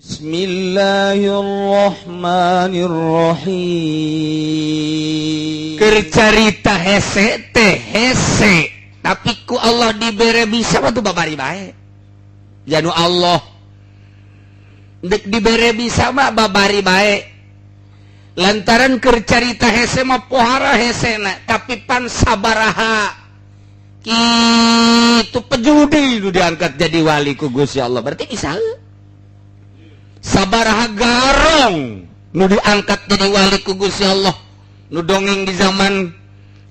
Bismillahirrahmanirrahim. Keur carita hese teh hese, tapi ku Allah dibere bisa mah tuh babari bae. Janu Allah dek dibere bisa mah babari bae. Lantaran keur carita hese mah pohara hesena, tapi pan sabaraha kitu pejudi nu diangkat jadi wali ku Gusti Allah. Berarti bisa sabaraha garong nu diangkat jadi wali ku Gusti Allah. Nu dongeng di zaman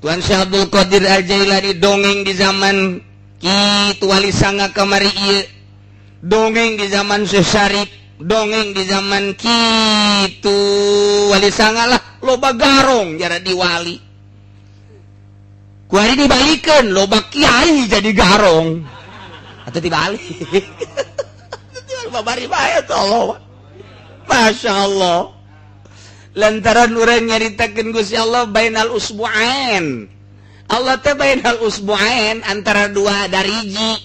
Tuan Syekh Abdul Qadir Al-Jailani, dongeng di zaman kitu wali sanga kamari ieu, dongeng di zaman Syekh Syarif, dongeng di zaman kitu wali sanga lah loba garong jara di wali. Kuari dibalikan loba kiai jadi garong atau dibalik. Babari bae Allah. Masya Allah. Lantaran urang nyaritakeun Gusti Allah bainal usbu'ain. Allah teh bainal usbu'ain antara dua dariji.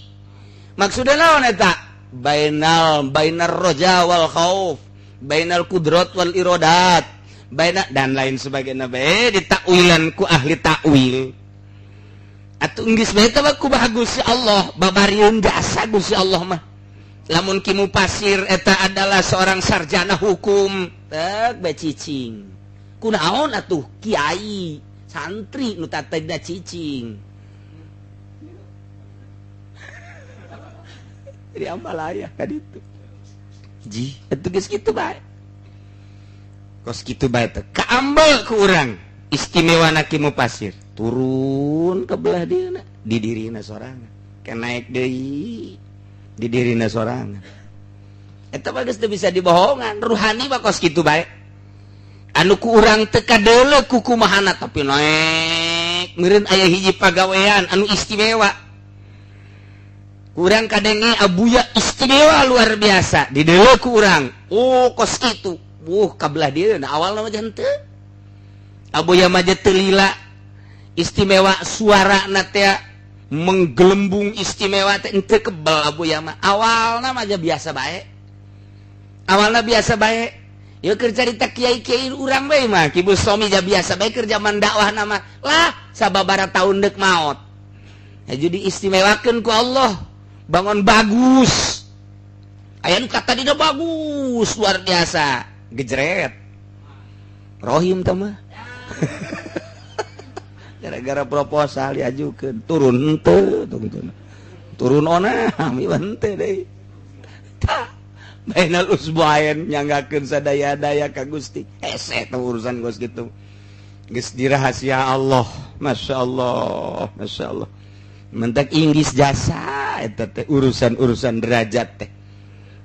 Maksudna naon eta? Bainar roja wal khauf, bainal kudrat wal iradat, dan lain sebagainya bae ditakwilan ku ahli takwil. Atuh geus bae teh ku bagus Allah, babarieun jasa Gusti Allah mah. Lamun kimu pasir eta adalah seorang sarjana hukum, teu bae cicing. Kunaon atuh kiai, santri nu tateda cicing. Jadi amal aya ka ditu. Ji, atuh geus kitu bae. Kos kitu bae teh kaambal ku urang. Istimewana kimu pasir. Turun ke belah dieuna, di dirina sorangan. Ke naik deui, di dirina sorangan. Eta mah geus teu bisa dibohongan, ruhani mah kos kitu bae. Anu ku urang teu kadeuleu ku kumahana tapi naik meureun aya hiji pagawean anu istimewa. Urang kadenge abuya istimewa luar biasa, dideuleu ku urang. Oh kos kitu. Kabelah dieuna awalna mah henteu. Abuya mah teu lila. Istimewa suara teh menggelembung istimewa teh ente kebal abuya mah awalna mah biasa bae, awalna biasa bae. Yeuh keur carita kiai-kiai urang bae mah Ki Bustomi ja biasa bae keur zaman dakwah nama lah sababaraha taun deuk maot. Ya jadi istimewakeun ku Allah, bangun bagus, aya nu kata dina bagus luar biasa, gejret rohim teh mah. Gara-gara proposal diajukeun turun henteu turun ona ieu henteu deui. Tah bainal usbu'ain nyanggakeun sadaya-daya ka Gusti. Hese teh urusan geus kitu. Geus dirahasia Allah. Masyaallah, masyaallah. Mentak inggis jasa eta teh urusan-urusan derajat teh.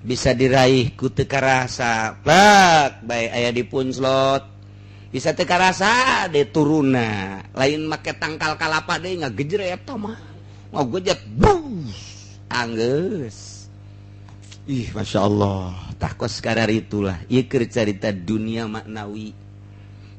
Bisa diraih ku teu karasa. Plak bae aya di punslot. Bisa teu karasa de turuna, lain make tangkal kalapa deui ngagejret eta mah. Ngagejret bus anggeus. Ih masyaallah, tah kos kadaritulah. Ieu keur carita dunia maknawi.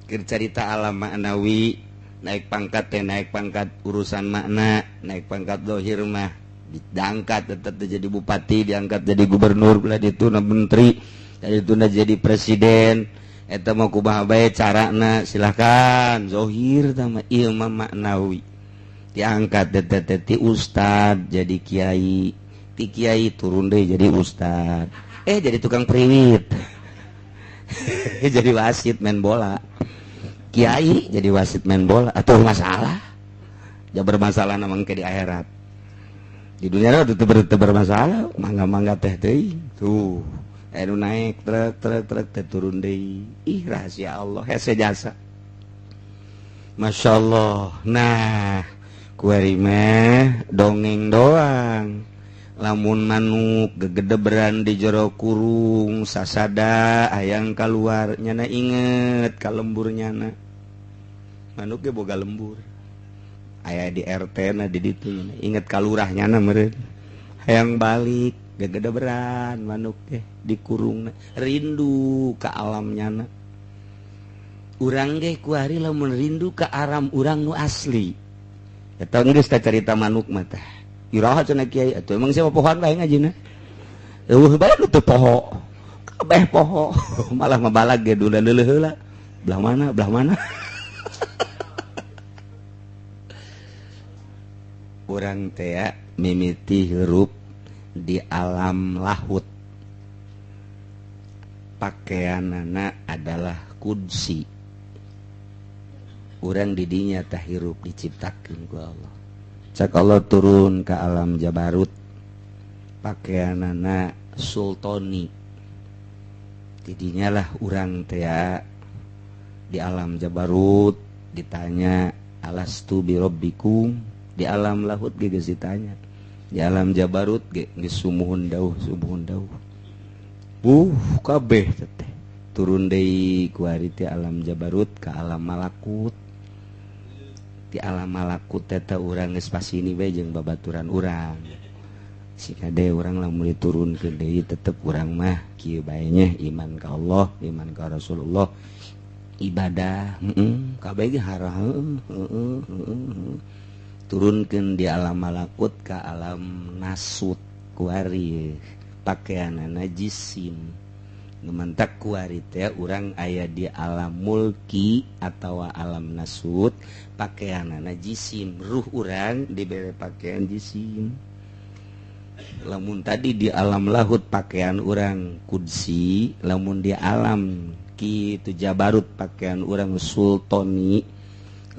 Keur carita alam maknawi, naik pangkat teh naik pangkat urusan makna, naik pangkat zahir mah diangkat tetep jadi bupati, diangkat jadi gubernur, belah dituna menteri, dituna jadi presiden. Eta mau kumaha bae carana silakan zahir tah mah ieu mah maknawi. Diangkat teh ti ustad jadi kiai, ti kiai turun deui jadi ustad. Jadi tukang priwit. Jadi wasit main bola. Kiai jadi wasit main bola atuh masalah. Ja bermasalah namang ke di akhirat. Di dunia teh teu bermasalah, mangga-mangga teh teuing. Tuh. Anu naik truk teh turun deui. Ih rahasia Allah hese jasa. Masya Allah. Nah kuari mah dongeng doang. Lamun manuk gegedeberan di jero kurung sasada hayang kaluar nyana inget ka lembur nyana. Manuk ge boga lembur. Aya di RT na di ditu inget ka lurah nyana meureun. Hayang balik gegedeberan manuk teh dikurung rindu ka alamnya na. Urang ge kuari lamun rindu ka aram urang nu asli. Eta geus ta carita manuk mah teh. Iraha cenah kiai atuh emang siapa pohon bae ngajina. Eueuh bae nu teu poho. kabeh poho malah mabalag ge dula deuleuh heula belah mana urang teh ya mimiti hirup di alam lahut pakaianana adalah kudsi urang didinya tah hirup diciptakeun ku Allah cak Allah turun ke alam Jabarut pakaianana sultani didinya lah urang teh di alam Jabarut ditanya alastu birabbikum di alam lahut ge geus ditanya di alam Jabarut ge geus sumuhun dauh kabeh teh turun deui ku ari ti alam Jabarut ka alam malakut di alam malakut eta urang geus pasini we jeung babaturan urang sikade urang lamun diturunkeun deui tetep urang mah kieu bae nya iman ka Allah iman ka Rasulullah ibadah kabeh ge harah turunkeun di alam malakut ka alam nasut ku ari pakaianana jisim gementak ku ari teh urang aya di alam mulki atawa alam nasut pakaianana jisim ruh urang dibere pakaian jisim lamun tadi di alam lahut pakaian urang kudsi lamun di alam kitu Jabarut pakaian urang sultani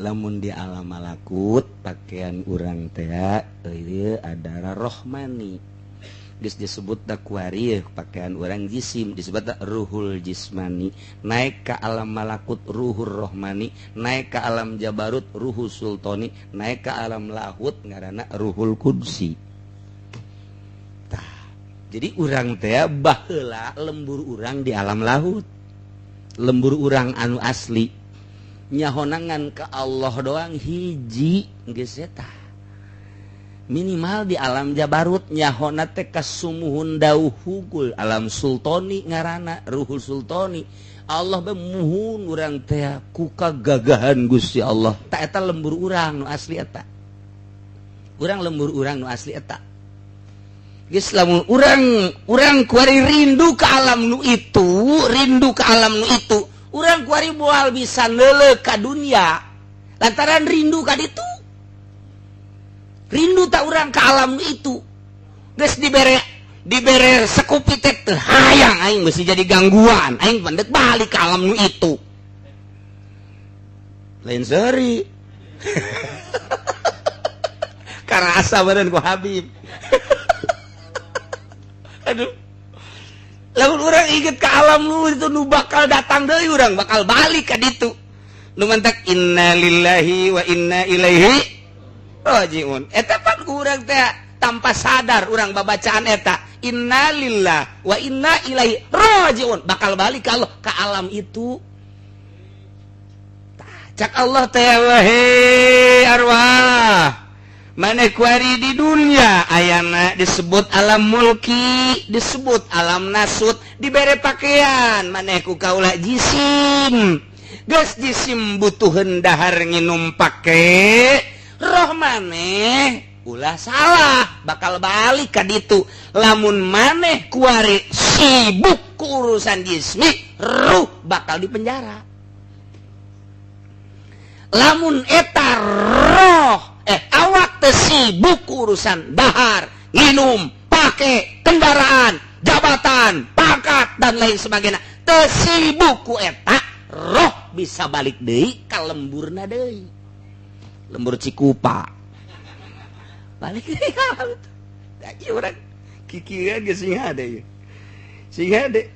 lamun di alam malakut pakaian urang teh ieu adalah rohmani geus disebut dakwari pakaian urang jisim disebut ruhul jismani naik ke alam malakut ruhur rohmani naik ke alam Jabarut ruhul sultani naik ke alam lahut ngaranna ruhul kudsi tah jadi urang teh baheula lembur urang di alam lahut lembur urang anu asli nyahonangan ke Allah doang hiji geus eta minimal di alam Jabarut nyahona teh kasumuhun dauh hugul alam sultani ngaranna ruhul sultani Allah be muhun urang teh ku kagagahan Gusti Allah tak eta lembur urang nu asli eta urang lembur urang nu asli eta geus lamun urang kuari rindu ka alam nu itu urang kuari moal bisa neuleuh ka dunia lantaran rindu ka ditu rindu tak urang ke alam itu geus dibere sekupi teh teu hayang aing mesti jadi gangguan aing pendek balik ke alam nu itu lain seuri karasa badan ku Habib aduh lamun urang inget ke alam nu itu nu bakal datang deui urang bakal balik ka ditu nu mantak inna lillahi wa inna ilaihi rajiun eta pan urang teh tanpa sadar urang babacaan eta innalillah wa inna ilaihi rajiun bakal balik ka Allah ka alam itu cak Allah teh wahai arwah maneh kuari di dunia ayana disebut alam mulki disebut alam nasut dibere pakaian maneh ku kaula jisim geus jisim butuheun dahar nginum pake roh maneh ulah salah bakal balik ka ditu lamun maneh kuari sibuk ku urusan jismi ruh bakal dipenjara lamun eta roh awak teu sibuk ku urusan dahar nginum pake kendaraan jabatan pangkat dan lain sebagainya teu sibuk ku eta roh bisa balik deui ka lemburna deui lembur Cikupa balik deui ka alam itu tadi urang kikieuan geus sing hade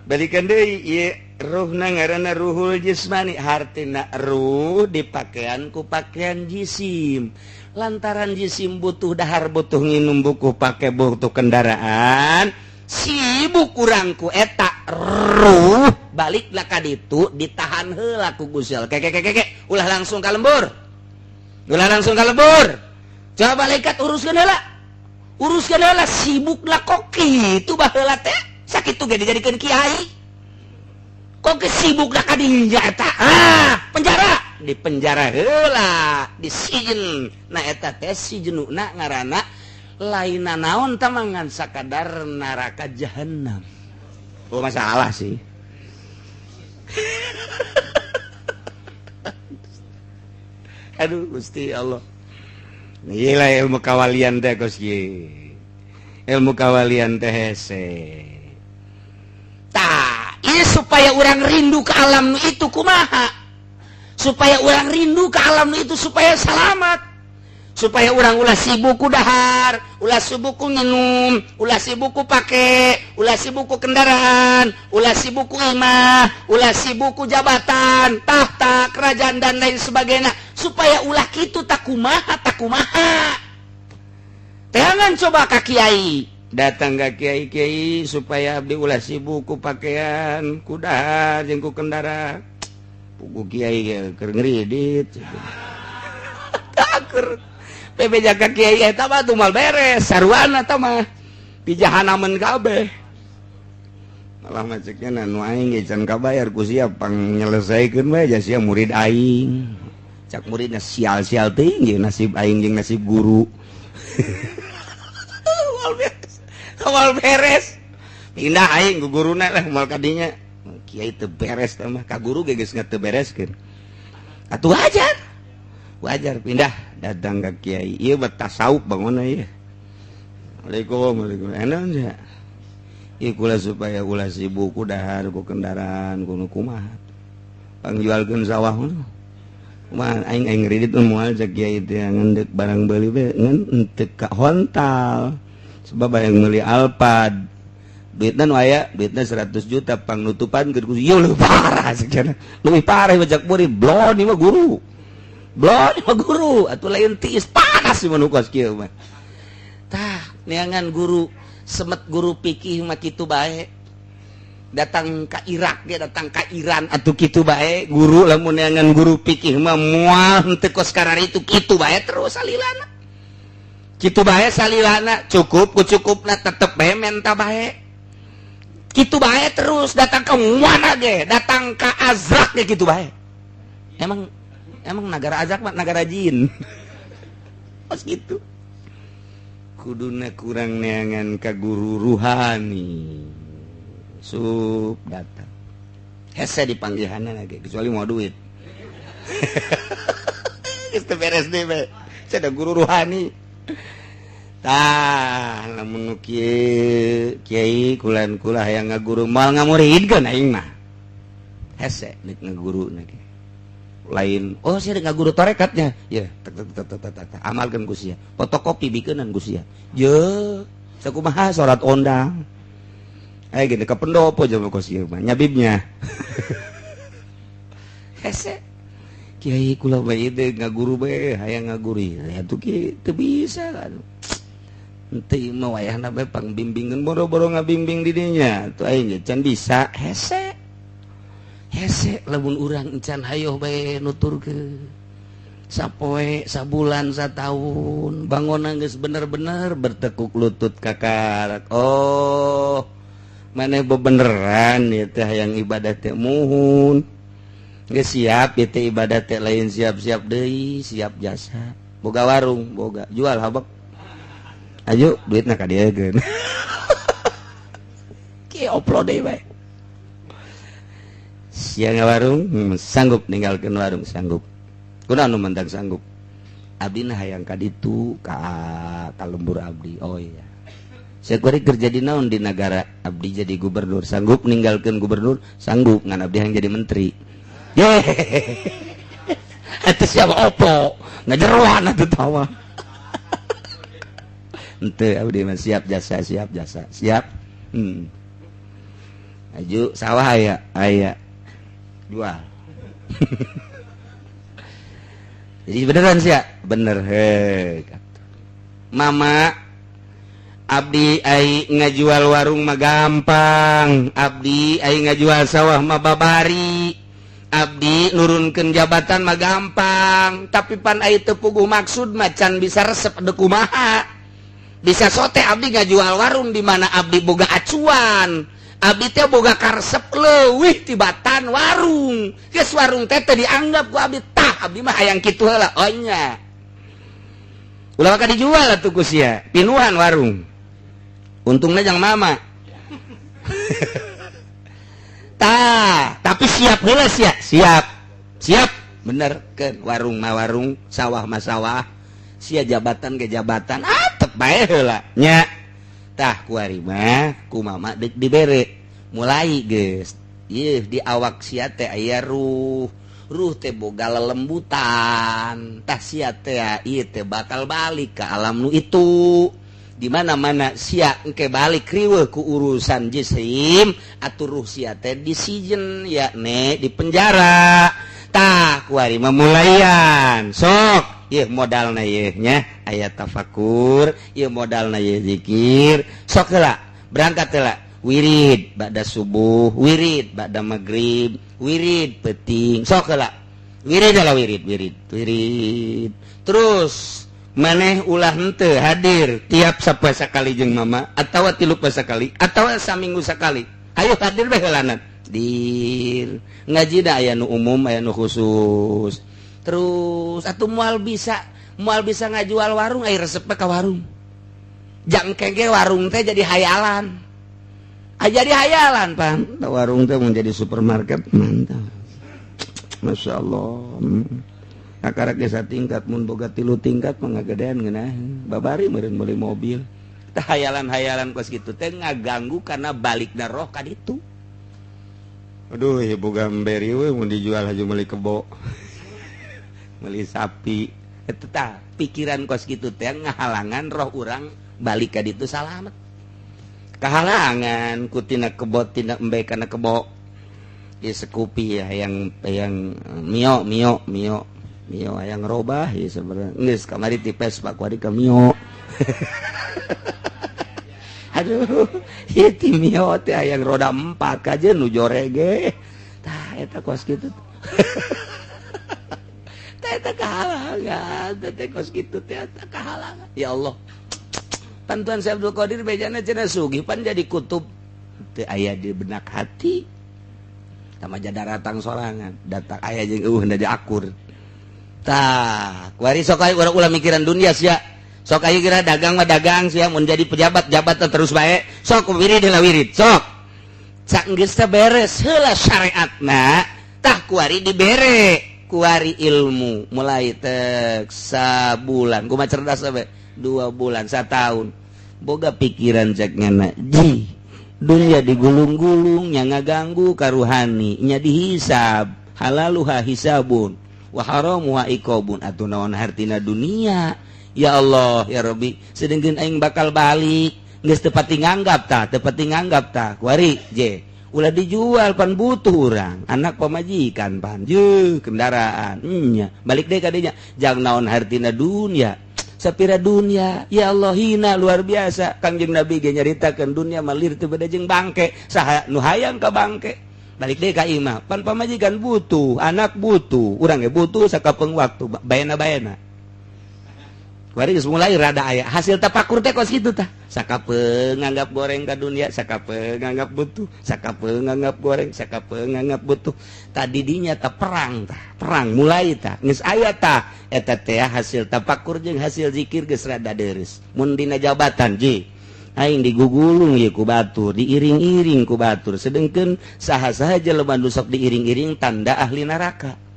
balikan deui ieu ruhna ngaranna ruhul jismani hartina ruh dipakaian ku pakaian jisim lantaran jisim butuh dahar butuh nginum butuh pake butuh kendaraan sibuk urang ku eta ruh baliklah ka ditu ditahan heula ku Gusti Allah keke ulah langsung ka lembur coba malaikat uruskeun heula sibuk lah kok kitu baheula teh sakitu ge dijadikeun kiai kok sibuk lah ka dinya eta penjara dipenjara heula disijin nah eta teh sijnuna ngaranna laina naon tamangan sakadar neraka jahanam Oh masalah sih. Aduh Gusti Allah. Gila ilmu kawalian teh Gusti. Ilmu kawalian teh hese. Tah, ini supaya orang rindu ke alam itu kumaha? Supaya orang rindu ke alam itu supaya selamat. Supaya orang ulah sibuk ku dahar, ulah sibuk ku minum, ulah sibuk ku pake, ulah sibuk ku kendaraan, ulah sibuk ku imah, ulah sibuk ku jabatan, tahta, kerajaan dan lain sebagainya. Supaya ulah kitu tak kumaha. Jangan coba ka kiai, datang ke kiai supaya abdi ulah sibuk ku pakaian, ku dahar, jeung ku kendaraan. Pugu kiai keur ngridit. Takur. PB jaga kiai eta mah tuh mal beres, sarwana eta mah di jahanamen kabeh. Malah maceknya nu aing ge can kabayar ku sia pang nyelesaikeun we ja sia murid aing. Cak muridna sial-sial teuing nasib aing jeung nasib guru. Awal beres. Pindah aing ku guruna lah moal kadinya. Kiai teu beres teh mah, ka guru ge geus teu bereskeun. Atuh wajar pindah datang ke kiai. Ieu mah tasawuf bangunna ieu. Waalaikumsalam. Enaon nya? Ieu kula supaya ulah sibuk ku dahar ku kendaraan ku kumaha. Pangjualkeun sawah mah. Kumaha aing ngridit moal cek kiai teh ngendek barang beuli we ngan teu ka hontal. Sebab yang meuli Alphard. Duitna nu aya, duitna 100 juta pang nutupan keur ku ieu leuwih parah sakjana. Leuwih parah bajak murid blon ieu mah guru. Blon mah guru, atuh lain tiis panas mah nu kos kieu mah. Tah, neangan guru semet guru pikih mah kitu bae. Datang ka Irak ge, datang ka Iran atuh kitu bae. Guru lamun neangan guru pikih mah moal henteu kos kararitu kitu bae terus salilana. Kitu bae salilana, cukup ku cukupna tetep bae menta bae. Kitu bae terus datang ka mana ge, datang ka Azrak ge kitu bae. Emang negara Azrak mah negara jin. Pas gitu. Kuduna kurang neangan ka guru ruhani. Sup datang. Hese dipanggihanna lagi kecuali mau duit. Geus teu beres deui we. Sada guru ruhani. Tah, lamun kiai kulan-kula hayang ngaguru moal ngamuridkeun aing mah. Hese nek ngaguruna ge. Lain oh sia ngaguru tarekatnya ya amalkeun ku sia fotokopi bikeunan ku sia ye sakumaha salat ondang aya gini ka pendopo jeung ku sia mah nyabibnya hese kiai kula bae teh ngaguru bae hayang ngaguri ya tuh kieu teu bisa kan henteu mah wayahna bae pangbimbingeun boro-boro ngabimbing di dinya tuh aing ge can bisa hese lamun urang encan hayo bae nuturkeun sapoe sabulan sataun bangunan geus bener-bener bertekuk lutut kakak oh maneh bebeneran ieu teh hayang ibadah teh muhun geus siap ieu teh ibadah teh lain siap-siap deui siap jasa boga warung boga jual habak ayo duitna ka dieukeun ki upload deui bae siang warung sanggup ninggalkeun warung sanggup kunaon nu mentak sanggup abdi na hayang ka ditu ka lembur abdi oh iya saya kuari kerja di naon di negara abdi jadi gubernur sanggup ninggalkeun gubernur sanggup ngan abdi hayang jadi menteri ye atuh siapa opo ngajeroan atuh tawa henteu abdi mah siap jasa siap aju sawah aya jual. Jadi beneran sih ya? Bener Mama abdi ai ngajual warung mah gampang, abdi ai ngajual sawah mah babari, abdi nurunkeun jabatan mah gampang, tapi pan ai teu puguh maksud mah can bisa resep deuk kumaha. Bisa sote abdi ngajual warung di mana abdi boga acuan. Abdi teh boga karesep leuwih tibatan warung. Geus warung teh dianggap ku abdi tah abdi mah hayang kitu heula. Oh nya. Ulah ka dijual atuh ku sia. Pinuhan warung. Untungna jang mama. tapi siap heula siap bener ke warung mah warung sawah mah sawah sia jabatan ke jabatan tep bae heula nya tah kuari mah ku mama dibere mulai geus ieu di awak sia teh aya ruh teh boga lelembutan tah sia teh ieu teh bakal balik ke alam nu itu di mana-mana sia engke balik riweuh ku urusan jisim atuh ruh sia teh disijen yakni di penjara tah kuari mah mulaian sok ieu modalna ieu nya aya tafakur ieu modalna ieu zikir sok heula berangkat heula wirid ba'da subuh wirid ba'da maghrib wirid penting sok heula wirid adalah wirid terus maneh ulah henteu hadir tiap sapoe sakali jeung mama atawa 3 poe sakali atawa saminggu sakali ayo hadir bae heulanan dir ngaji da aya nu umum aya nu khusus terus atuh moal bisa ngajual warung aya resep ka warung jang kege warung teh jadi hayalan pan warung teh menjadi supermarket mantap Masya Allah akarak desa tingkat mun boga 3 tingkat manggagedean ngeunah babari meureun meuli mobil tah hayalan-hayalan kos kitu teh ngaganggu karena balikna roh ka ditu aduh ya boga emberi we mun dijual haju meuli kebo meuli sapi eta tah pikiran kos kitu teh ngahalangan roh urang balik ka ditu salamet kahalangan kutina kebo tina embe kana kebo ieu sekupi ya yang mio yang robah ya sebenarnya geus kamari tipes Pak Kuari ka mio aduh ieu ti mio teh hayang roda 4 kaje nu jorege tah eta kos kitu tah eta kahalangan teh kos kitu teh eta kahalangan ya Allah Pantuan Syekh Abdul Qadir bejana cenah sugih pan jadi kutub teu aya di benak hati sama jada ratang sorangan datang aya jeung eueuh da akur tah kuari sok aya urang ulah mikiran dunia sia sok aya kira dagang mah dagang sia mun jadi pejabat terus bae sok wirid heula wirid sok sak geus teh beres heula syariatna tah kuari dibere kuari ilmu mulai teh sabulan kumaha cerdas we 2 bulan 1 tahun boga pikiran cek ngana ji dunia digulung-gulung nya ngaganggu karuhani nya dihisab halaluha hisabun wa haramuha iqabun atuh naon hartina dunia ya Allah ya Rabbi sedengkeun aing bakal balik geus teu pati nganggap tah kuari je ulah dijual pan butuh urang anak pamajikan pan je kendaraan nya balik deui ka dinya jang naon hartina dunia sapira dunia ya Allah hina luar biasa Kangjeng Nabi ge nyaritakeun dunia malir teu beda jeung bangke saha nu hayang ka bangke balik deui ka imah pan pamajikan butuh anak butuh urang ge butuh sakapeung waktu baena kuari geus mulai rada aya hasil tapakur teh kos kitu tah sakapeung nganggap goreng ka dunia sakapeung nganggap butuh sakapeung nganggap goreng sakapeung nganggap butuh tadi dinya tah perang mulai tah geus aya tah eta teh hasil tapakur jeung hasil zikir geus rada deres mun dina jabatan ji aing digugulung ieu ku batur diiring-iring ku batur sedengkeun saha-saha jelema nu sok diiring-iring tanda ahli neraka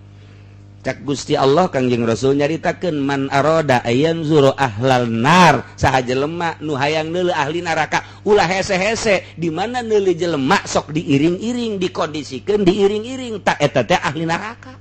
cak Gusti Allah Kangjeng Rasul nyaritakeun man arada ayan zuru ahlal nar saha jelema nu hayang neuleuh ahli neraka ulah hese-hese di mana neuleuh jelema sok diiring-iring dikondisikeun diiring-iring tak eta teh ahli neraka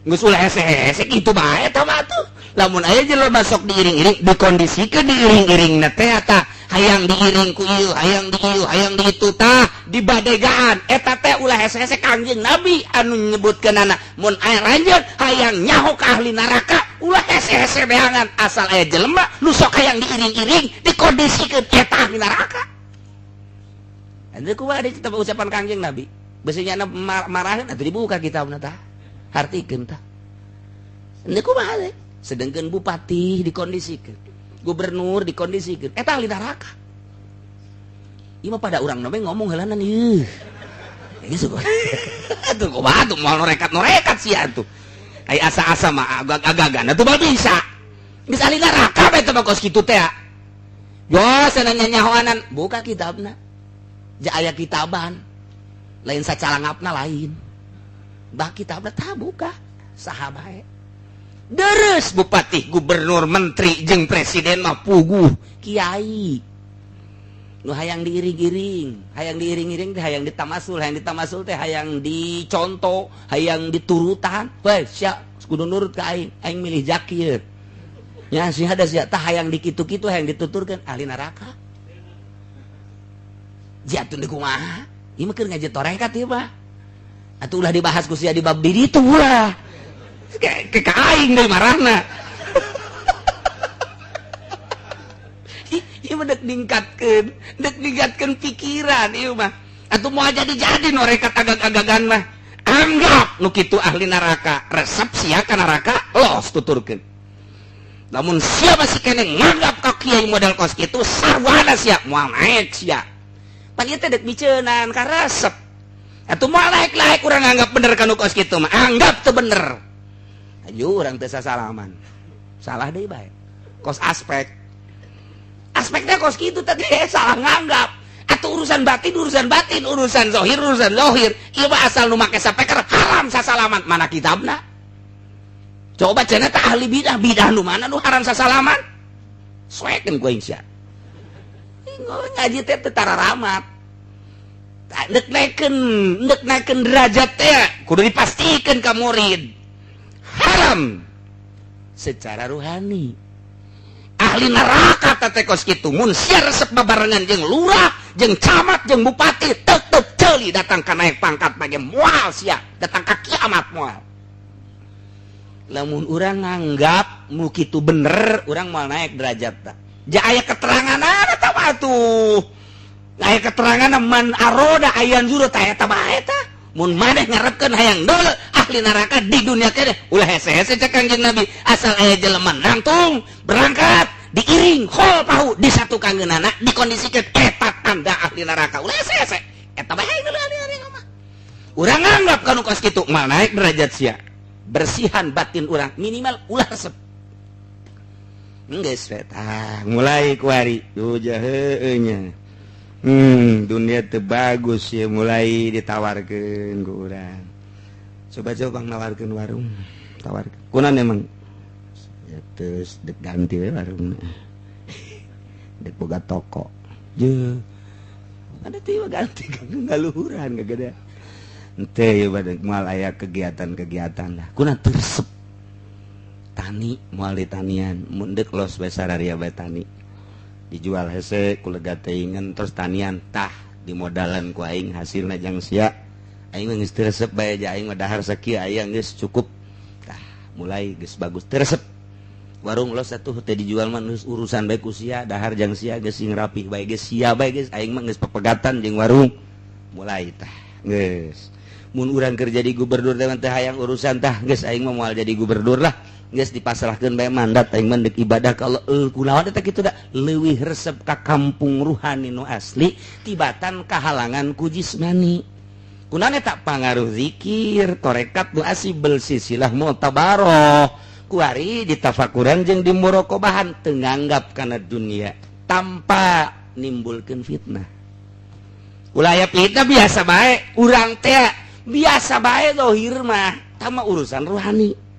geus ulah hese-hese kitu bae eta mah tuh lamun aya jelema sok diiring-iring dikondisikeun diiring-iringna teh eta hayang diiring ku ieu hayang di itu tah dibadegaan eta teh ulah hese-hese Kangjeng Nabi anu nyebutkeunana mun aya lanjut hayang nyaho ka ahli neraka ulah hese-hese beangan asal aya jelema nu sok hayang diiring-iring dikondisikeun eta ahli neraka anu kumaha di kitab ucapan Kangjeng Nabi beuseunnya marahin atuh dibuka kitabna tah hartikeun tah anu kumaha teh sedengkeun bupati dikondisikeun gubernur dikondisikan eta ahli neraka ieu mah pada urang nabeng ngomong heulanan ieu geus atuh kumaha atuh moal norekat sia atuh ai asa-asa mah agak-agagan atuh bae bisa geus ahli neraka bae teh kos kitu teh yo sananya nyahoanan buka kitabna ja aya kitaban lain sacalangapna lain bah kita buka sahabat deres bupati gubernur menteri jeung presiden mah puguh kiai nu hayang diiring-iring teh hayang ditamasul teh hayang dicontoh hayang diturutan weh sia kudu nurut ka aing milih Zakir nya si hada sia tah hayang dikitu-kitu hayang dituturkeun ahli neraka jatuh di kumaha ieu mah keur ngaji torekat ieu mah atuh ulah dibahas ku sia di bab di ditu ulah ke aing deui marahna ieu mah dek ningkatkeun pikiran ieu mah atuh moal jadi norekat agak-agagan mah anggap nu kitu ahli neraka resep sia ka neraka los tuturkeun lamun sia masih kene nganggap ka kiai model kos kitu sarwana sia moal naek sia pan ieu teh dek miceunan ka resep atuh moal naek urang anggap bener ka nu kos kitu mah anggap teu bener ayo urang teu sasalaman salah deui bae kos aspeknya kos kitu tadi salah nganggap atau urusan batin urusan zohir ieu mah asal nu make sapeker haram sasalaman mana kitabna coba cenah tah ahli bidah nu mana nu haram sasalaman soekeun ku aing sia ngaji teh teu tararamat dek naikeun derajat teh kudu dipastikeun ka murid haram secara rohani ahli neraka teh kos kitu mun sia resep babarengan jeung lurah jeung camat jeung bupati tetep ceuli datang ka naik pangkat bage moal sia datang ka kiamat moal lamun urang nganggap mu kitu bener urang moal naik derajat tah ja aya keteranganna tah atuh aya keteranganna man aroda ayan zuru tah eta bae tah mun maneh ngarepkeun hayang deuleu ahli neraka di dunia kene ulah hese-hese cek Kangjeng Nabi asal aya jelema nangtung berangkat diiring hol pahu disatukan geunana dikondisikeun eta tanda ahli neraka ulah hese-hese eta bae nu ahli mah urang nganggap kanu kos kitu mal naik derajat sia bersihan batin urang minimal ulah resep geus tah mulai kuari ujah heueuh nya dunia teu bagus ya mulai ditawarkeun ku urang coba bang nawarkeun warung tawarkeun kunaon emang ya terus dek ganti we warungna dek boga toko je ada tiba ganti ngaluhuran gagada henteu ye badak moal aya kegiatan-kegiatan lah kunaon teu resep tani moal di tanian mun deuk los bae sararia bae tani dijual hese kulega teuingan terus tanian tah dimodalan ku aing hasilna jang sia aing mah geus teu resep bae ja aing mah dahar sakieu aya geus cukup tah mulai geus bagus teu resep warung los atuh teh dijual mah urusan bae ku sia dahar jang sia geus sing rapih bae geus sia bae geus aing mah geus pepegatan jeung warung mulai tah geus mun urang keur jadi gubernur teh hayang urusan tah geus aing mah moal jadi gubernur lah geus dipasrahkeun bae mandat aing mah deuk ibadah ka Allah kunaon eta kitu da leuwih resep ka kampung ruhani nu asli tibatan kahalangan ku jismani kunaon eta pangaruh zikir tarekat nu asibel silsilah mu'tabaroh kuari ditafakuran jeung dimuraqabahan teu nganggap kana dunia tanpa nimbulkeun fitnah ulah aya fitnah biasa bae urang teh biasa bae zahir mah tah mah urusan ruhani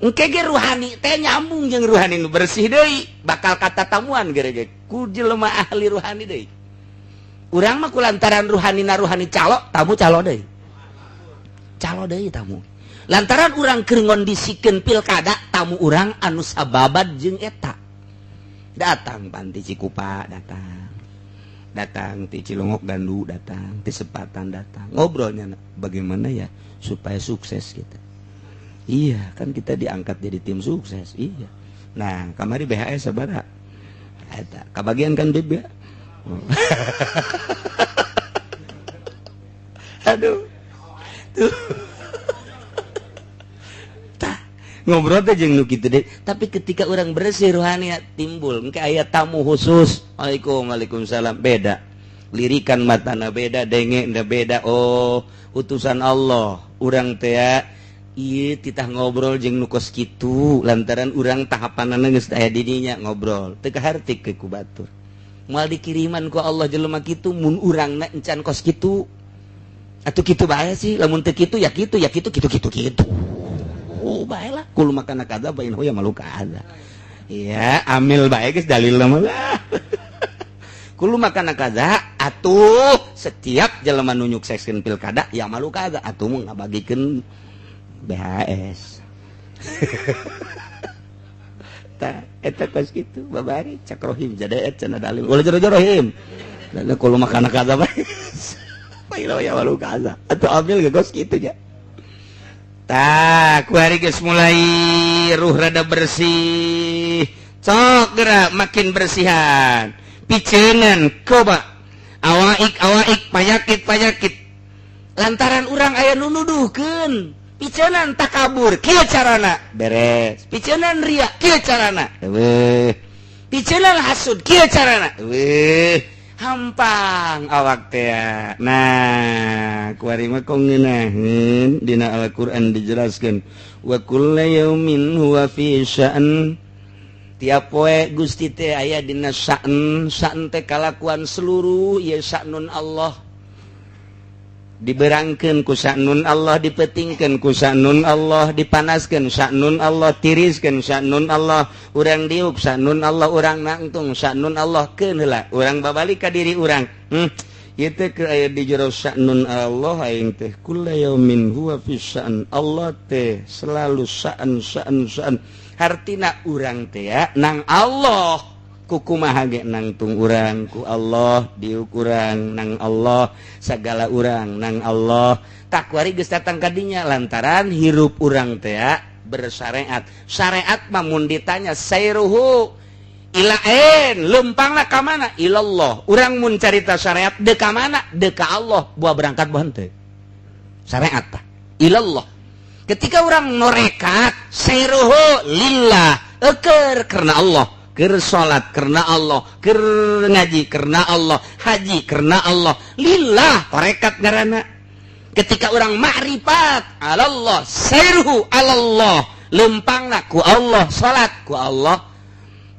engke ge ruhani teh nyambung jeung ruhani nu bersih deui bakal katatamuan geureuh ku jelema ahli ruhani deui urang mah kulantaran ruhanina ruhani calo deui tamu lantaran urang keur ngondisikeun pilkada tamu urang anu sababad jeung eta datang panti Cikupa datang ti Cilongok Gandu datang ti Sepatan datang ngobrolnya bagaimana ya supaya sukses kita. Iya kan kita diangkat jadi tim sukses iya nah kamari BHS sabaraha eta kabagian kan BB oh. Aduh tuh tah ngobrol teh jeung nu kitu deui tapi ketika orang bersih rohani timbul engke aya tamu khusus waalaikumsalam beda lirikan matana beda denge beda oh utusan Allah urang teh iya titah ngobrol jeung nu kos kitu lantaran urang tahapanana geus aya di dinya ngobrol teu kahartik ke ku batur moal dikiriman ku Allah jelema kitu mun urangna encan kos kitu atuh kitu bae sih lamun teu kitu ya kitu oh bae lah kul makana kada bain hoya malu kada ya amil bae geus dalil mah lah kul makana kada atuh setiap jelema nu nyukseskeun pilkada ya malu kada atuh mah ngabagikeun BHS ta eta kos kitu babari cak rohim jadeet cenah dalil ulah jero-jerohim dan kul makana kada bae Pailo ya malu kaza atau ambil gegos gitu ya tak hari guys mulai ruh rada bersih sok gerak makin bersihan piceungan coba awaik payakit lantaran urang aya nu nuduhkeun piceungan takabur kieu carana beres piceungan ria kieu carana eueuh piceungan hasud kieu carana eueuh hampang awak teh. Nah, kuari mah kong ngeunaheun dina Al-Qur'an dijelaskeun wa kullu yaumin huwa fi sya'n. Tiap poe Gusti teh aya dina sya'n, sya'n teh kalakuan seluruh ieu sya'nun Allah. Diberangkeun ku sya'nun Allah, dipetingkeun ku sya'nun Allah, dipanaskeun sya'nun Allah, tiriskeun sya'nun Allah, urang diuk sya'nun Allah, urang nangtung sya'nun Allah, keun heula urang babalik ka diri urang. Ieu teh keur aya di jero sya'nun Allah aing teh kullu yaumin huwa fi sya'an. Allah teh selalu sya'an. Hartina urang teh ya nang Allah. Kumaha ge nangtung urang ku Allah diuk urang nang Allah sagala urang nang Allah tak kuari geus datang ka dinya lantaran hirup urang teh bersyariat syariat mah mun ditanya sairuhu ilaen lempangna ka mana ilallah urang mun carita syariat de ka mana de ka Allah buah berangkat bahan teh syariat tah ilallah ketika urang norekat sairuhu lillah eukeur karena Allah keur salat karena Allah, keur ngaji karena Allah, haji karena Allah, lillah tarekat ngaranna. Ketika orang ma'rifat alallah, sirhu alallah, lempangna ku Allah, salat ku Allah,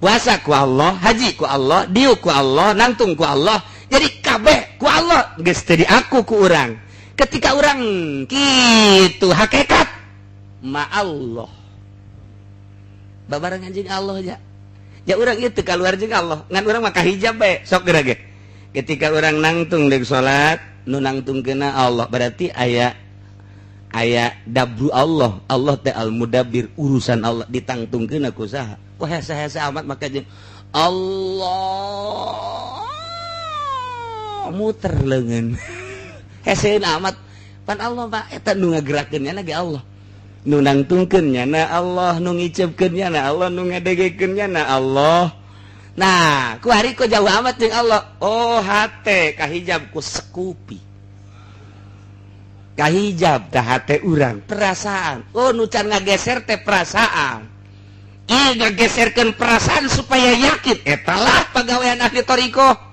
puasa ku Allah, haji ku Allah, diu ku Allah, nangtung ku Allah, jadi kabeh ku Allah, geus teu diaku ku urang. Ketika orang kitu hakikat ma Allah. Babarang anjing Allah aja. Ya urang itu keluar juga Allah ngan urang mah kahijab bae sok geura ge ketika urang nangtung deuk salat nu nangtungkeunna Allah berarti aya dabru Allah teh al mudabbir urusan Allah ditangtungkeunna ku saha ku hese-hese amat maka jeung Allah muter leungeun heseun amat pan Allah mah eta nu ngagerakeun nya ge Allah nu nangtungkeun nya Allah nu ngicepkeun nya Allah nu ngadegekeun nya Allah nah ku hari ku jauh amat jeung Allah oh hate kahijab ku sekupi kahijab tah hate urang perasaan oh nu can ngageser teh perasaan ieu ngageserkeun perasaan supaya yakin eta lah pagawean ahli thariqah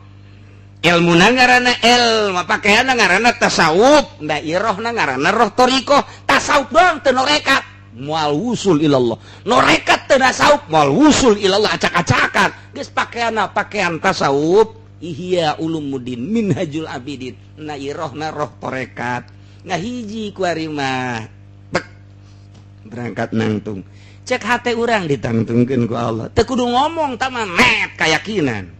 ilmu ngaranna ilmu pakaianna ngaranna tasawuf da irohna ngaranna roh thariqah tasawuf doang teu norekat moal wusul ilallah norekat teu tasawuf moal wusul ilallah acak-acakan geus pakaianna pakaian tasawuf ihya ulumuddin minhajul abidin na irohna roh tarekat ngahiji ku ari mah berangkat nangtung cek hate urang ditangtungkeun ku Allah teu kudu ngomong tah mah net keyakinan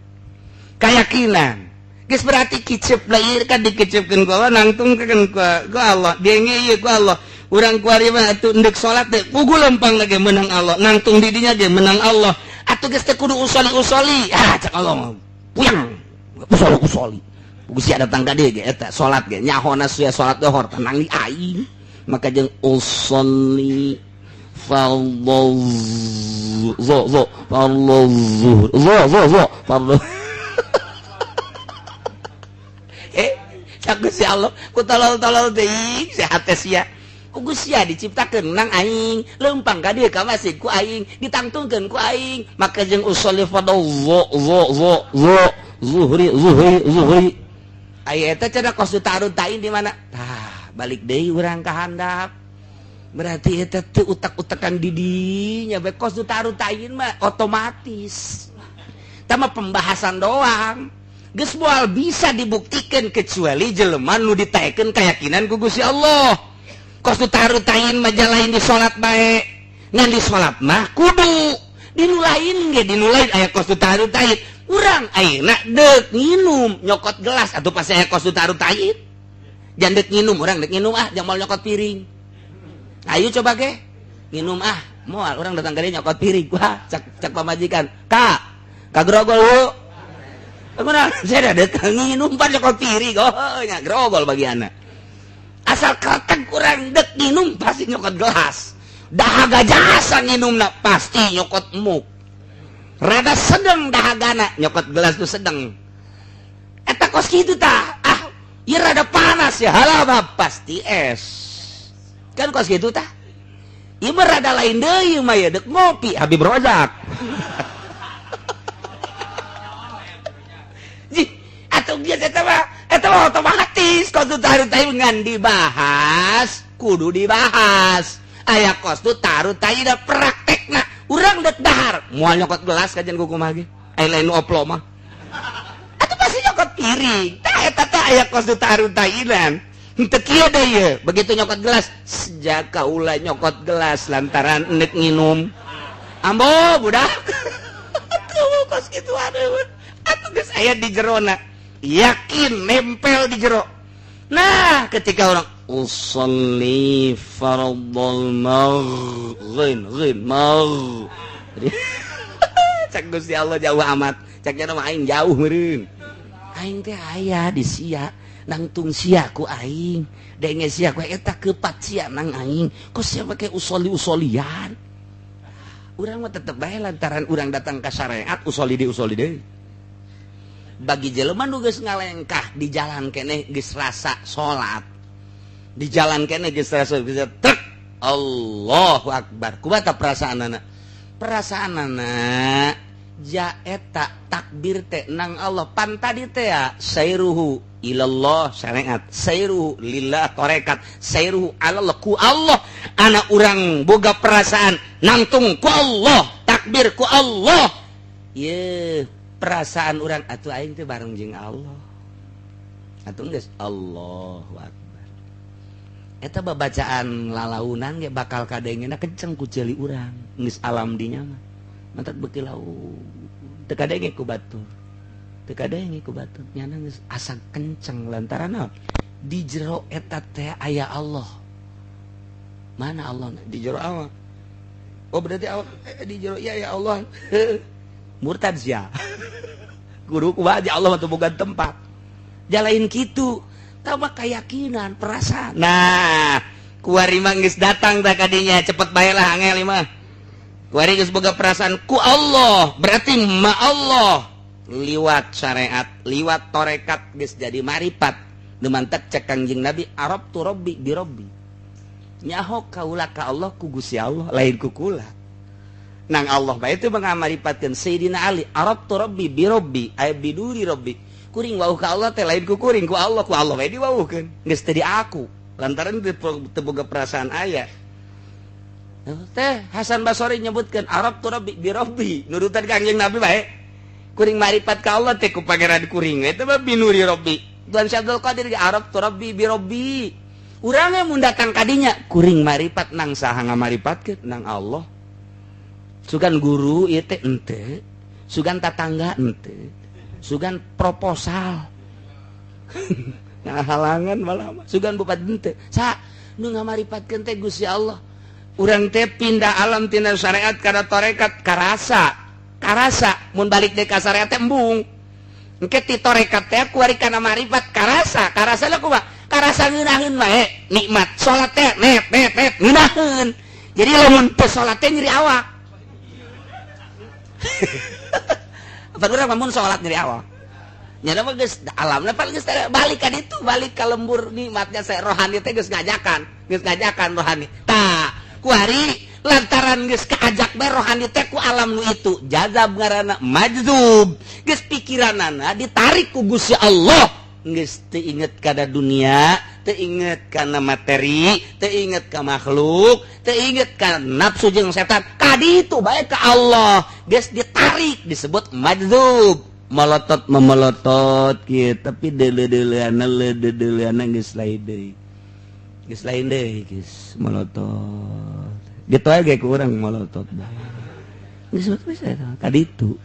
geus berarti kicep lahir kan dikicepkeun ku Allah nangtungkeun ku Allah denge ieu ku Allah urang kuari mah atuh endek salat teh pugu lempang lagi menang Allah nangtung di dinya ge menang Allah atuh geus teh kudu usoli cak Allah mah puyang usoli pugu sia datang ka dieu ge eta salat ge nyahona sia salat dohor tenang di aing maka jeung usolli fardhu Gusti Allah ku tolol-tolol deui sehat teh sia ku Gusti diciptakeun nang aing leumpang ka dieu ka masjid ku aing ditangtungkeun ku aing maka jeung usolli fardhu zuhri aya eta cenah qasdu ta'arud ta'in di mana tah balik deui urang ka handap berarti eta teu utak-utakan di dinya bae qasdu ta'arud ta'in mah otomatis tah mah pembahasan doang geus moal bisa dibuktikan kecuali jelema nu ditaekeun keyakinan ku Gusti Allah. Kos tu tarutain majalah di salat bae ngan di salat mah kudu dinulain ge dinulain aya kos tu tarutain urang ayeuna deuk nginum nyokot gelas atuh pas aya kos tu tarutain jangan deuk nginum urang deuk nginum jangan moal nyokot piring. Ayo coba ge nginum moal urang datang ka dieu nyokot piring wah cak pamajikan ka grogol lu kemudian saya ada nginum pan nyokot piring nya grogol bagianna asal kakak kurang dek nginum pasti nyokot gelas dahaga jasa nginumna pasti nyokot muk rada sedeng dahagana nyokot gelas tu sedeng eta kos kitu tah ieu rada panas ya halah pasti es kan kos kitu tah ieu mah rada lain deui mah ya dek ngopi Habib Rozak atau biasa eta mah otomatis kos tu tarutai ngan dibahas kudu dibahas aya kos tu tarutai da praktekna urang dek dahar moal nyokot gelas kajian kumaha ge aya lain nu oplo mah atuh pasti nyokot piring tah eta teh aya kos tu tarutainan henteu kieu deui ye begitu nyokot gelas sejak kaula nyokot gelas lantaran endek nginum ambo budak atuh kos kitu aduh atuh geus aya di jerona yakin nempel di jero. Nah ketika orang usolli fardul maghrib cak Gusti Allah jauh amat cak nya mah aing jauh meureun aing teh aya di sia nangtung sia ku aing denge sia ku eta kepat sia nang aing kok sia make usoli-usolian urang mah tetep bae lantaran urang datang ka syariat usoli deui bagi jelema nu geus ngalengkah di jalan keneh geus rasa salat di jalan keneh geus rasa tek Allahu akbar kumaha perasaanana ja eta takbir teh nang Allah pan tadi teh sairuhu ilallah syariat sairuhu lillah tarekat sairuhu alallah ku Allah ana urang boga perasaan nangtung ku Allah takbir ku Allah ye perasaan orang atuh aing teh bareng jeung Allah atuh geus Allahu akbar eta babacaan lalaunan ge bakal kadengena kenceng ku ceuli urang geus alam dinya mah mantat beuki lau teu kadenge ku batur nyana geus asa kenceng lantaran di jero eta teh aya Allah mana Allah di jero awak oh berarti awak di jero iya ya Allah murtad sia guru kumaha Allah teu boga tempat jalain kitu tah mah keyakinan perasaan nah kuari mah geus datang tah ka dinya cepet bae lah angel mah kuari geus boga perasaan ku Allah berarti ma Allah liwat syariat liwat tarekat geus jadi marifat demantek cek Kangjeng Nabi arabtu rabbi bi rabbi nyaho kaula ka Allah ku Gusti Allah lain ku kula nang Allah bae teh mangamaripakeun Sayyidina Ali arabtu rabbi bi rabbi ay biduri rabbi kuring wauh ka Allah teh lain ku kuring ku Allah bae diwauhkeun geus teh di aku lantaran teu boga perasaan aya teh Hasan Basri nyebutkeun arabtu rabbi bi rabbi nurutan Kangjeng Nabi bae kuring marifat ka Allah teh ku pangeran kuring eta mah binuri rabbi Tuan Syabdul Qadir arabtu rabbi bi rabbi urang mun datang ka dinya kuring marifat nang saha ngamaripatkeun nang Allah sugan guru ieu teh ente sugan tatangga ente sugan proposal halangan malah sugan bupati ente sa nu ngamaripatkeun teh Gusti Allah urang teh pindah alam tina syariat kana tarekat karasa mun balik deui ka syariat teh embung engke ti tarekat teh kuari kana marifat karasa lah kumaha karasa ngeunaheun wae nikmat salat teh net ngeunaheun jadi lamun teu salat teh nyeri awak apa urang mun salat nyeri awak nya mah geus alamna paling geus balik ka ditu balik ka lembur nikmatnya saya rohani teh geus ngajakan rohani tah kuari lantaran geus kaajak bae rohani teh ku alam nu itu jazab ngaranna majzub geus pikiranana ditarik ku Gusti Allah geus teu inget kana dunia teu inget kana materi teu inget ka makhluk teu inget ka nafsu jeung setan ka ditu bae ka Allah geus ditarik disebut majzub melotot memelotot kieu tapi deuleudeuleuana geus lain deui. Geus lain deui geus melotot. Gitu aja ku urang melotot bae. Geus bisa kaditu.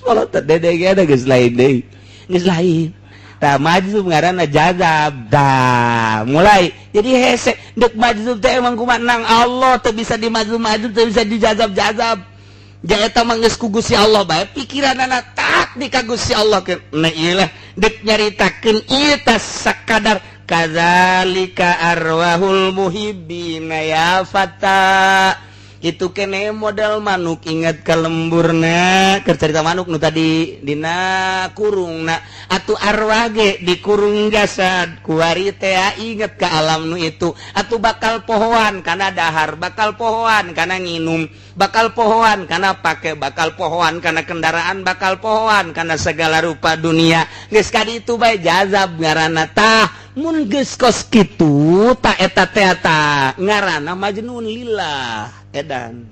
Melotot dede ge ada geus lain deui. Geus lain. Tah majzub ngaranna jazab. Dah mulai jadi hese dek majzub teh emang kumaha nang Allah teu bisa dimajzub teu bisa dijazab-jazab. Ja eta mah geus ku Gusti Allah bae pikiranna tak di ka Gusti Allah ke. Nah ieu lah dek nyaritakeun ieu teh sakadar kadzalika arwahul muhibbina ya fata. Itu kene model manuk ingat ka lemburna keur carita manuk nu tadi dina kurungna atuh arwah ge dikurung jasad kuari teh inget ka alam nu itu atuh bakal pohoan kana dahar bakal pohoan kana nginum bakal pohoan kana pake bakal pohoan kana kendaraan bakal pohoan kana segala rupa dunia geus ka ditu bae jazab ngaranna tah mun geus kos kitu ta eta teh ta ngaranna majnun lillah edan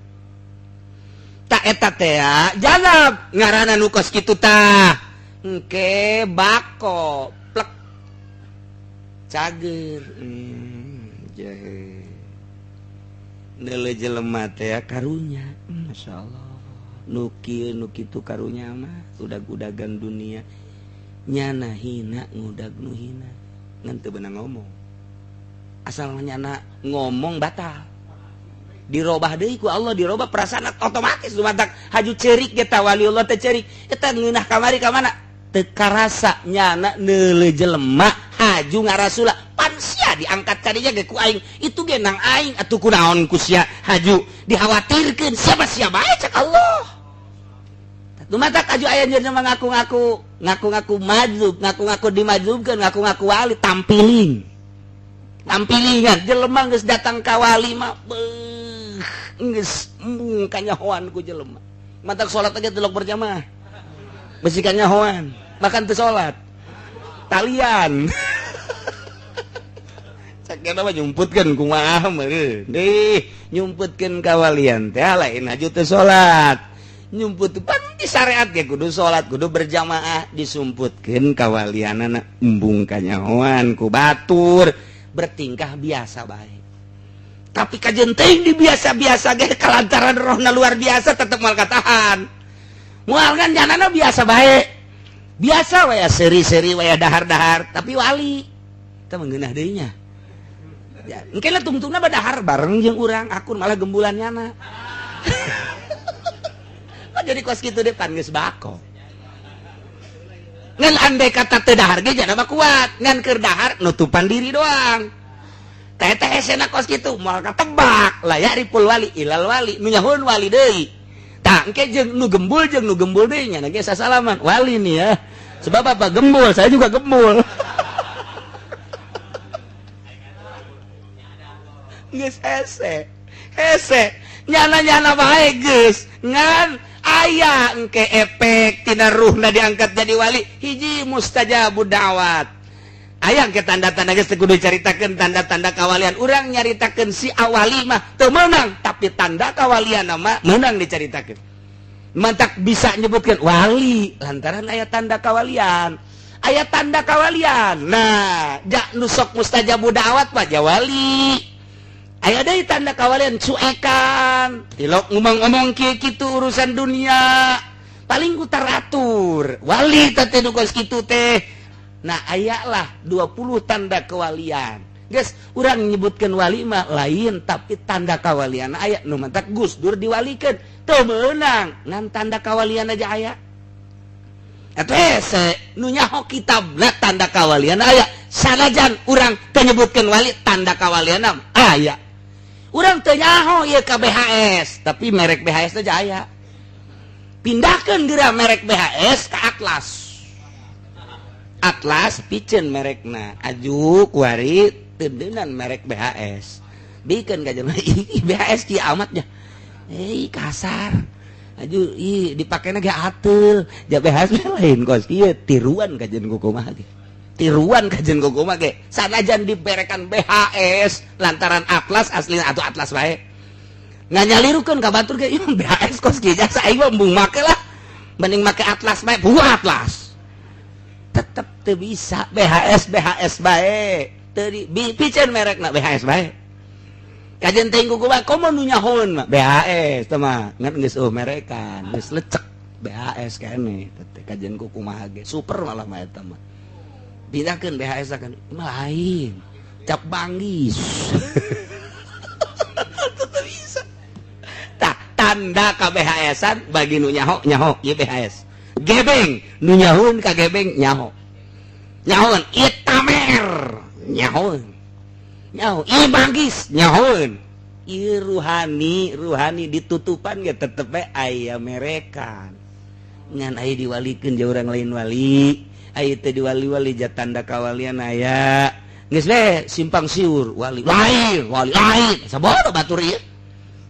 tak eta teh jazab ngaranna nu kos kitu tah engke bako plek cager jahe neule jelema teh karunya masyaallah nu kieu nu kitu karunya mah udag-udagan dunia nyana hina ngudag nu hina ngan teu beunang ngomong asal nyana ngomong batal dirobah deui ku Allah dirobah perasaan otomatis dumadak haju cerik eta waliullah teh cerik eta ngeunah kamari ka mana teu karasa nyana neuleuh jelema haju ngarasula pan sia diangkat ka dinya ge ku aing itu ge nang aing atuh kunaon ku sia haju dikhawatirkeun siapa bae cek Allah dumadak haju aya nyeuna ngaku-ngaku majzub ngaku-ngaku dimajzubkeun ngaku-ngaku wali tampilingan jelema geus datang ka wali mah geus kanyahoan ku jelema matak salat aja delok berjamaah besi kanyahoan makan teu salat talian sakena mah nyumputkeun kumaha meureun deui nyumputkeun kawalian teh lain haju teu salat nyumput pan di syariat ge kudu salat kudu berjamaah disumputkeun kawalianana embung kanyahoan ku batur bertingkah biasa bae tapi kajen teuing di biasa-biasa ge kalantaran rohna luar biasa tetep moal katahan moal kan janana biasa bae biasa we seri-seri we dahar-dahar tapi wali teu meungeunah deui nya ya engke lah tungtungna badahar bareng jeung urang akun malah gembulan nyana jadi kos kitu deh pan geus bako ngan andai kata teu dahar ge jangan kuat ngan keur dahar nutupan diri doang teh esena kos kitu moal katebak lah ya ripul wali ilal wali nu nyahun wali deui tah engke jeung nu gembul deui nya ge sasalaman wali nih ya sebab apa gembul saya juga gembul geus hese nyana bae geus ngan aya engke efek tina ruhna diangkat jadi wali hiji mustajabud da'wat aya engke tanda-tanda geus kudu dicaritakeun tanda-tanda kawalian urang nyaritakeun si awali mah teu meunang tapi tanda kawalian mah meunang dicaritakeun mantak bisa nyebutkeun wali lantaran aya tanda kawalian nah jak nu sok mustajabud da'wat mah ja wali aya deui tanda kawalian cuekan tilok ngomong-ngomong kitu urusan dunia paling ku taratur wali teh nu geus kitu teh nah aya lah 20 tanda kewalian geus urang nyebutkeun wali mah lain tapi tanda kawalian aya nu mantak Gus Dur diwalikeun teu meunang ngan tanda kawalian aja aya eta hese nu nyaho kitabna tanda kawalian aya sanajan urang teu nyebutkeun wali tanda kawalianna aya urang teu nyaho ieu ka BHS tapi merek BHS teh aya pindahkeun geura merek BHS ka Atlas piceun merekna aju kuari teunan merek BHS bikeun ka jelema BHS kieu amat nya kasar aju dipakena ge ateul ja BHS lain kos kieu tiruan kajeun kumaha ge tiruan kajen gogoma ge sanajan diberekan BHS lantaran Atlas aslinya atau Atlas bae nganyalirukeun ka batur ge BHS kos jasa aing mah embung make lah mending make atlas bae buah atlas tetep teu bisa BHS bae teu picen merekna BHS bae kajen teuing kuku bae komo nu nyahoeun mah BHS teh mah ngan geus merekan geus lecek BHS kene teh kajen kuku mah ge super malah mah eta mah pindahkeun BHS kan mah lain cap banggis teu bisa tanda ka BHS-an bagi nu nyaho ieu BHS gebeng nu nyahoeun ka gebeng nyahoeun ieu tamer nyahoeun ieu manggis nyahoeun ieu ruhani ditutupan ge tetep we aya merekan ngan aya diwalikeun jeung urang lain wali aya teh diwali-wali ja tanda kawalian aya geus we simpang siur wali lain sabodo batur ieu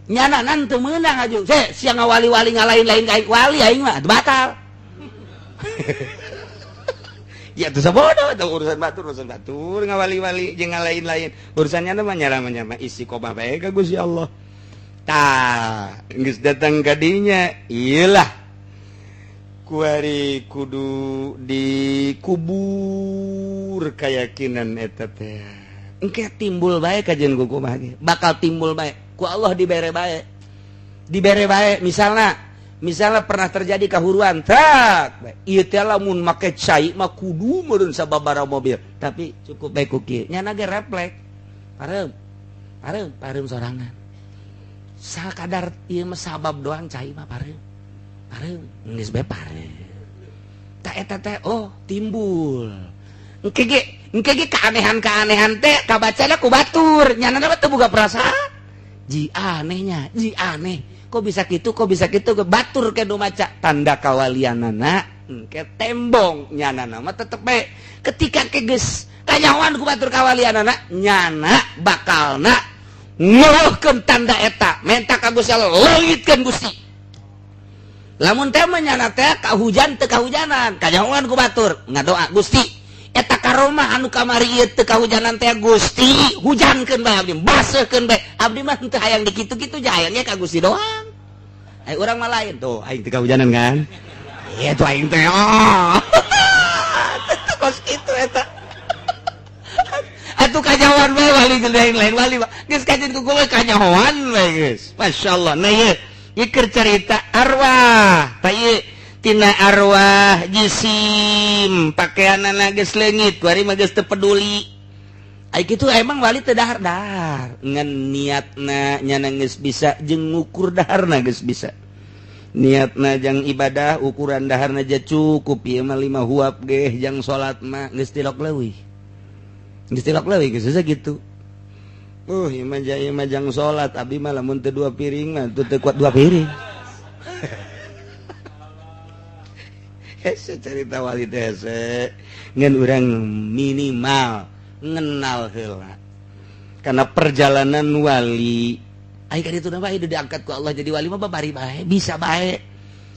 nyananan teu meunang aju siang ngawali-wali ngalain-lain ka wali aing mah batal ya teu sabodo teu urusan batur ngawali-wali jeung ngalain-lain urusannya mah nyara isi kobah bae ka Gusti Allah tah geus datang ka dinya ieulah kuari kudu dikubur keyakinan eta teh engke timbul bae kajen kumaha ge bakal timbul bae ku Allah dibere bae misalna pernah terjadi kahuruan tak ieu teh lamun make cai mah kudu meureun sababaraha mobil tapi cukup bae ku kieu nyana ge refleks pareum sorangan sakadar ieu mah sabab doang cai mah pareum geus bae pareum tak eta teh oh timbul engke ge keanehan teh kabacana ku batur nyana teh boga perasaan ji aneh kok bisa gitu batur ke nu maca tanda kawalianana engke tembong nyanana mah tetep bae ketika ke geus kanyawan ku batur kawalianana nyana bakalna ngeuhkeun tanda eta menta ka Gusti Allah leungitkeun Gusti lamun teh nyana teh kahujan teu kahujanan kanyawan ku batur ngadoa Gusti eta karomah anu kamari ieu teu kahujanan teh Gusti hujankeun bae abdi baseuhkeun bae abdi mah teu hayang dikitu-kitu hayangnya ka Gusti doang ai urang mah lain tuh aing teu kahujanan kan ieu tuh aing teh kos kitu eta atuh kanyawan bae wali lain wali geus kajen ku gowe kanyawan bae geus masyaallah nah ieu keur carita arwah tah ieu tina arwah jisim pakaianana geus leungit kuari mah geus teu peduli ai kitu emang wali teu dahar ngan niatna nyana geus bisa jeung ngukur daharna geus bisa niatna jang ibadah ukuran daharna ja cukup ieu mah 5 huap ge jang salat mah geus tilok leuwih geus gitu ieu mah jang salat abdi mah lamun teu 2 piring mah teu kuat 2 piring cerita wali teh ngan urang minimal ngenal heula karena perjalanan wali ai ka ditu bae diangkat ku Allah jadi wali mah bari bae bisa bae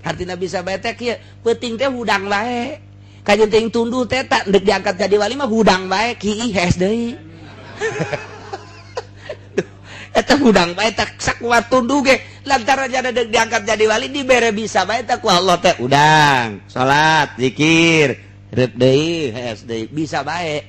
artina bisa bae teh kieu penting teh hudang bae kajen teuing tunduh teh tak deuk diangkat jadi wali mah hudang bae kieu hes deui eta hudang bae tak sakuat tunduh ge lantaran jana deuk diangkat jadi wali dibere bisa bae teh ku Allah teh udang salat zikir reup deui hes deui bisa bae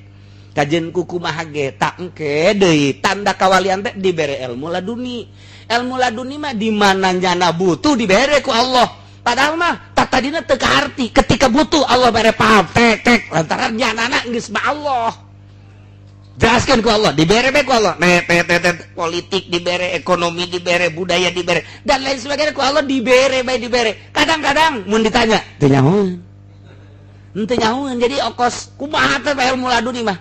kajen ku kumaha ge tak engke deui tanda kawalian teh dibere ilmu laduni mah di mana nyana butuh dibere ku Allah padahal mah tadina teu kaharti ketika butuh Allah bere paham tek lantaran nyanana geus ba Allah jelaskan ku Allah dibere bae ku Allah politik dibere ekonomi dibere budaya dibere dan lain sebagainya ku Allah dibere bae dibere kadang-kadang mun ditanya teu nyahoeun jadi okos kumaha teh ilmu laduni mah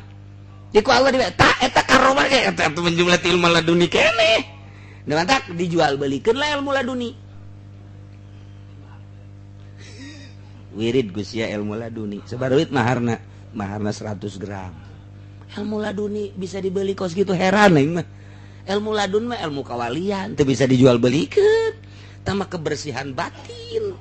di ku Allah dibere tak eta karomah ge eta menjumlah ilmu laduni keneh dengan tak dijual belikeun lah ilmu laduni wirid Gusti ilmu laduni sabaruit maharna 100 gram ilmu laduni bisa dibeli kos gitu heran aing mah ilmu ladun mah ilmu kawalian teu bisa dijual belikeun tambah kebersihan batin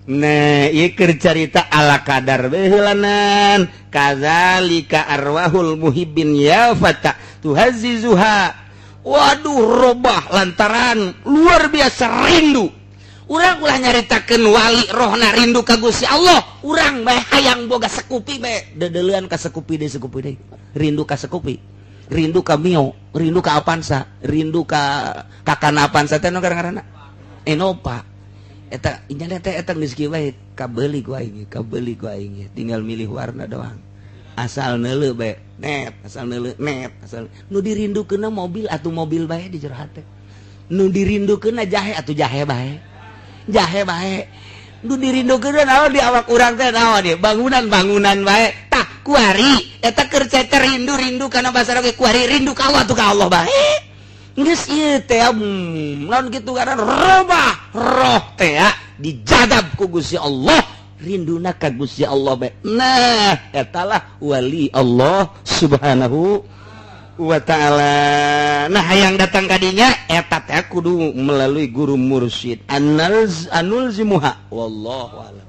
nah ieu keur carita ala kadar beheulanan kadzalika arwahul muhibbin ya fata tuhazzizuha waduh robah lantaran luar biasa rindu urang ulah nyaritakeun wali rohna rindu ka Gusti Allah, urang bae hayang boga sekupi bae dedeuleun ka sekupi deui rindu ka sekupi, rindu ka mio, rindu ka Avanza, rindu ka kakana Avanza teh nu ngaranna Enopa. Eta inyana teh eta geus kieu bae kabeuli ku aing tinggal milih warna doang. Asal neuleuh bae net, asal neuleuh net, asal nu dirindukeunna mobil atuh mobil bae di jero hate. Nu dirindukeunna jahe atuh jahe bae. Nu dirindukeunna naon di awak urang teh naon ieu? Bangunan bae. Tah kuari eta keur cecer rindu kana basa ge kuari rindu ka Allah tuh ka Allah bae. Geus ieu teh naon kitu ngaran robah roh teh dijadab ku Gusti Allah, rinduna ka Gusti Allah bae. Nah, etalah wali Allah Subhanahu wa ta'ala. Nah, hayang datang ka dinya eta teh kudu melalui guru mursyid. Anul zimuha wallahu a'lam.